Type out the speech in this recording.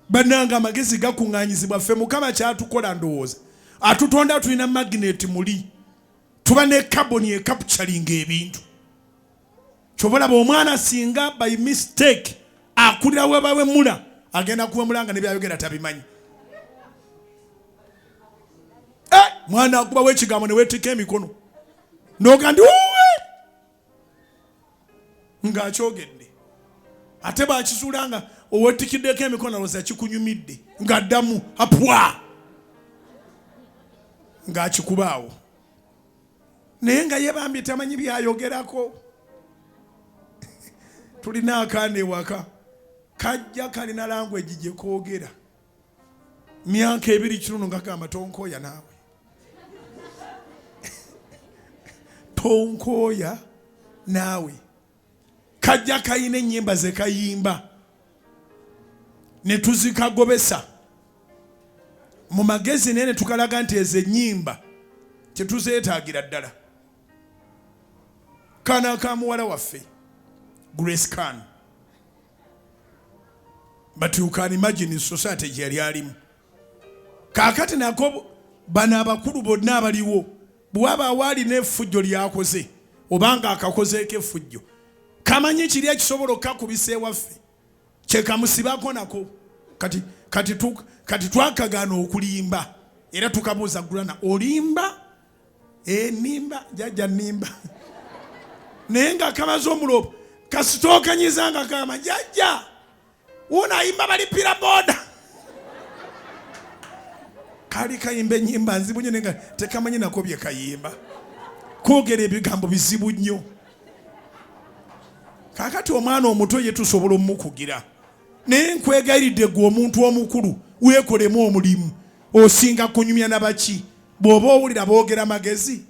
bananga amagezi gakuŋŋaanyizibwa ffe Mukama kyatukola ndowooza atutonda tulina magnet muli tuba ne carbon ecapturing ebintu kyobalaba omwana singa by mistake akulira webawemula agenda kuwemulanga ne byayogera tabimanyi mwana akuba w'ekigambo ne weetika emikono noga ndi ng'akyogedde ate bw'akisuulanga oweetikiddeko emikono alowooza kikunyumidde ng'addamu apwa ng'akikubaawo naye nga yebambye tamanyi byayogerako. Tulina akaana ewaka kajja kalina language gye koogera myaka 2 kiruno nga gamba tonkooya naawe tonkooya naawe kajja kayina ennyimba ze kayimba ne tuzikagobesa mu magezi naye ne tukalaga nti ezo ennyimba tetuzeetaagira ddala. Kaana ka muwala waffe Grace Khan, but you can imagine in society gyali alimu kakati nako bana abakulu bonna abaliwo bwaba awali n'effujjo lyakoze obanga akakozeeko effujjo kamanyi kiri ekisobola okukakubisa ewaffe kyekamusibako nako kati twakagaana okulimba era tukabuuza gulana olimba nimba jajja nimba naye nga kamaze omulobo kasitookanyiza nga kama jajja unayimba balipira boda kali kayimba ennyimba nzibu nnyo nga tekamanyi nako bye kayimba kwogera ebigambo bizibu nnyo. Kakati omwana omuto ye tusobola omukugira naye nkwegayiridde gwe omuntu omukulu weekolemu omulimu osinga kunyumya nabaki bw'oba owulira boogera magezi